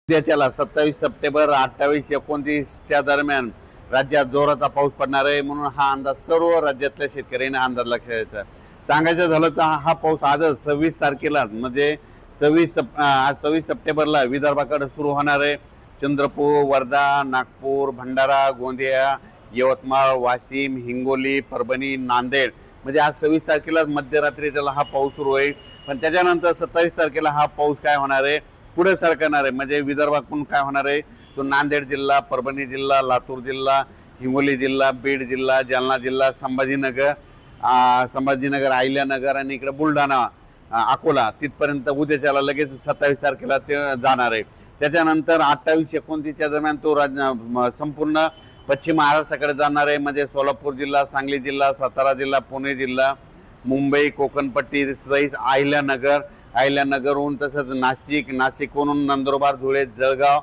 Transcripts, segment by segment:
उद्याच्याला 27 September 28 29 दरम्यान राज्यात जोराचा पाऊस पडणार आहे म्हणून हा अंदाज सर्व राज्यातल्या शेतकऱ्यांना अंदाज लक्षात द्यायचा. सांगायचं झालं तर हा पाऊस आजच 26 तारखेला म्हणजे 26 सप्टेंबरला विदर्भाकडे सुरू होणार आहे. चंद्रपूर, वर्धा, नागपूर, भंडारा, गोंदिया, यवतमाळ, वाशिम, हिंगोली, परभणी, नांदेड म्हणजे आज 26 तारखेला मध्यरात्री त्याला हा पाऊस सुरू होईल. पण त्याच्यानंतर 27 तारखेला हा पाऊस काय होणार आहे, पुढे सरकणार आहे. म्हणजे विदर्भातून काय होणार आहे, तो नांदेड जिल्हा, परभणी जिल्हा, लातूर जिल्हा, हिंगोली जिल्हा, बीड जिल्हा, जालना जिल्हा, संभाजीनगर, अहिल्यानगर आणि इकडे बुलढाणा, अकोला तिथपर्यंत उद्याच्याला लगेच 27 तारखेला ते जाणार आहे. त्याच्यानंतर 28-29 दरम्यान तो संपूर्ण पश्चिम महाराष्ट्राकडे जाणार आहे. म्हणजे सोलापूर जिल्हा, सांगली जिल्हा, सातारा जिल्हा, पुणे जिल्हा, मुंबई, कोकणपट्टी, सहित अहिल्यानगरहून तसंच नाशिकहून नंदुरबार, धुळे, जळगाव,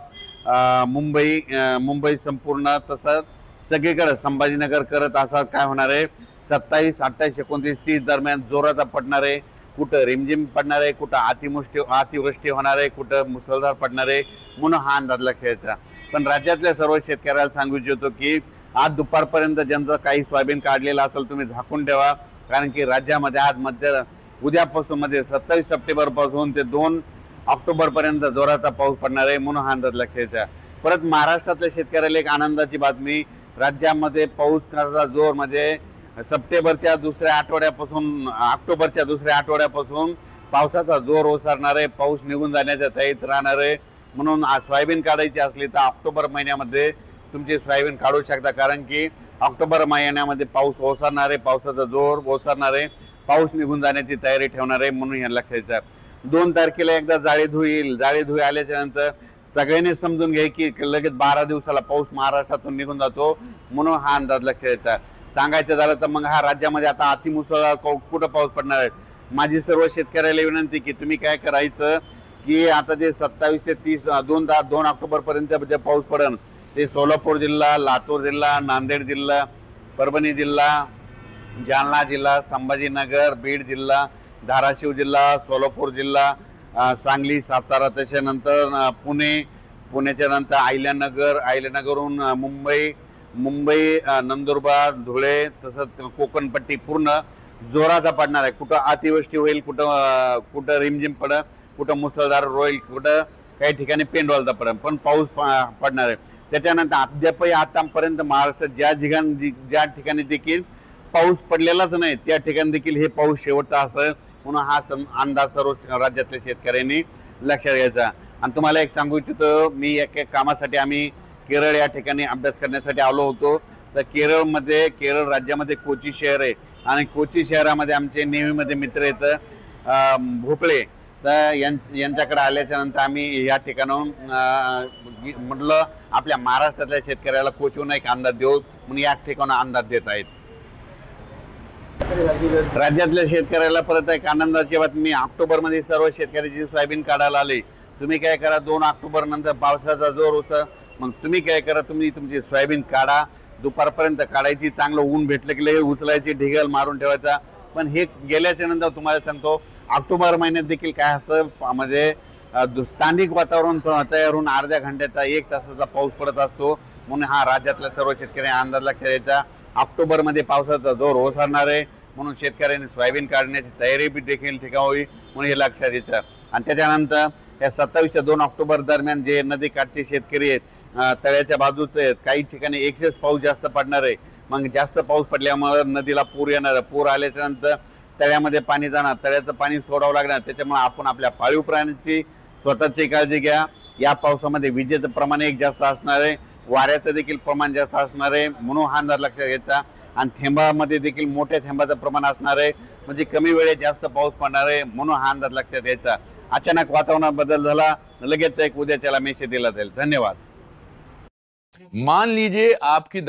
मुंबई संपूर्ण तसंच सगळीकडे संभाजीनगर करत असा काय होणार आहे 27, 28, 29, 30 दरम्यान जोराचा पडणार आहे. कुठं रिमझिम पडणार आहे, कुठं अतिवृष्टी होणार आहे, कुठं मुसळधार पडणार आहे म्हणून हा अंदाज लक्षात घ्यायचा. पण राज्यातल्या सर्व शेतकऱ्याला सांगू इच्छितो की आज दुपारपर्यंत ज्यांचं काही सोयाबीन काढलेलं असेल तुम्ही झाकून ठेवा. कारण की राज्यामध्ये आज उद्यापासून म्हणजे 27 सप्टेंबरपासून ते 2 ऑक्टोबरपर्यंत जोराचा पाऊस पडणार आहे म्हणून हा अंदाज लक्षात घ्यायचा. परत महाराष्ट्रातल्या शेतकऱ्याला एक आनंदाची बातमी, राज्यामध्ये पाऊस करण्याचा जोर म्हणजे ऑक्टोबरच्या दुसऱ्या आठवड्यापासून पावसाचा जोर ओसरणार आहे. पाऊस निघून जाण्याच्या तयारीत राहणार आहे. म्हणून सोयाबीन काढायची असली तर ऑक्टोबर महिन्यामध्ये तुमची सोयाबीन काढू शकता. कारण की ऑक्टोबर महिन्यामध्ये पाऊस ओसरणार आहे, पावसाचा जोर ओसरणार आहे, पाऊस निघून जाण्याची तयारी ठेवणार आहे म्हणून हे लक्षात घ्यायचं. 2 तारखेला एकदा जाळीधुई आल्याच्या नंतर सगळ्यांनी समजून घ्या की लगेच 12 दिवसाला पाऊस महाराष्ट्रातून निघून जातो म्हणून हा अंदाज लक्षात घ्यायचा. सांगायचं झालं तर मग हा राज्यामध्ये आता अतिमुसळधार कुठं पाऊस पडणार आहे. माझी सर्व शेतकऱ्याला विनंती की तुम्ही काय करायचं की आता जे 27 ते 30 2 ऑक्टोबरपर्यंत जे पाऊस पडेल ते सोलापूर जिल्हा, लातूर जिल्हा, नांदेड जिल्हा, परभणी जिल्हा, जालना जिल्हा, संभाजीनगर, बीड जिल्हा, धाराशिव जिल्हा, सोलापूर जिल्हा, सांगली, सातारा, त्याच्यानंतर पुण्याच्या नंतर अहिल्यानगरहून मुंबई, नंदुरबार, धुळे तसंच कोकणपट्टी पूर्ण जोराचा पडणार आहे. कुठं अतिवृष्टी होईल, कुठं रिमझिम पडेल, कुठं मुसळधार होईल, कुठं काही ठिकाणी पेंडवालता पडेल, पण पाऊस पडणार आहे. त्याच्यानंतर अद्यापही आतापर्यंत महाराष्ट्रात ज्या ठिकाणी देखील पाऊस पडलेलाच नाही त्या ठिकाणी देखील हे पाऊस शेवटचा असेल म्हणून हा अंदाज सर्व राज्यातल्या शेतकऱ्यांनी लक्षात घ्यायचा. आणि तुम्हाला एक सांगू इच्छितो, मी एक कामासाठी आम्ही केरळ या ठिकाणी अभ्यास करण्यासाठी आलो होतो. तर केरळ राज्यामध्ये कोची शहर आहे आणि कोची शहरामध्ये आमचे नेव्हीमध्ये मित्र येतं भोपळे. तर यांच्याकडे आल्याच्या नंतर आम्ही या ठिकाणाहून म्हटलं आपल्या महाराष्ट्रातल्या शेतकऱ्याला कोचीहून एक अंदाज देऊ म्हणून या ठिकाणी अंदाज देत आहेत. राज्यातल्या शेतकऱ्याला परत एक आनंदाची बातमी, ऑक्टोबरमध्ये सर्व शेतकऱ्याची सोयाबीन काढायला आले. तुम्ही काय करा, 2 ऑक्टोबर नंतर पावसाचा जोर होता मग तुम्ही काय करा, तुम्ही तुमची सोयाबीन काढा, दुपारपर्यंत काढायची, चांगलं ऊन भेटलं की लगेच उचलायची, ढिगल मारून ठेवायचा. पण हे गेल्याच्या नंतर तुम्हाला सांगतो ऑक्टोबर महिन्यात देखील काय असतं म्हणजे स्थानिक वातावरण तयार होऊन अर्ध्या घंट्याचा 1 तासाचा पाऊस पडत असतो. म्हणून हा राज्यातल्या सर्व शेतकऱ्यांनी अंदाज लक्षात द्यायचा. ऑक्टोबरमध्ये पावसाचा जोर ओसरणार आहे म्हणून शेतकऱ्यांनी सोयाबीन काढण्याची तयारी देखील ठिकाणी म्हणून हे लक्षात घ्यायचं. आणि त्याच्यानंतर या 27 ते 2 ऑक्टोबर दरम्यान जे नदीकाठचे शेतकरी आहेत तळ्याच्या बाजूचे आहेत काही ठिकाणी एक्सेस पाऊस जास्त पडणार आहे. मग जास्त पाऊस पडल्यामुळे नदीला पूर येणार, पूर आल्याच्या नंतर तळ्यामध्ये पाणी जाणार, तळ्याचं पाणी सोडावं लागणार. त्याच्यामुळे आपण आपल्या पाळीव प्राण्यांची स्वतःची काळजी घ्या. या पावसामध्ये विजेचं प्रमाण एक जास्त असणार आहे, वाऱ्याचं देखील प्रमाण जास्त असणार आहे म्हणून हा अंदाज लक्षात घ्यायचा. आणि थेंबामध्ये देखील मोठ्या थेंबाचं प्रमाण असणार आहे म्हणजे कमी वेळेत जास्त पाऊस पडणार आहे म्हणून हा अंदाज लक्षात घ्यायचा. अचानक वातावरणात बदल झाला लगेच एक उद्याच्याला मेसेज दिला जाईल. धन्यवाद. मान लीजिए आपकी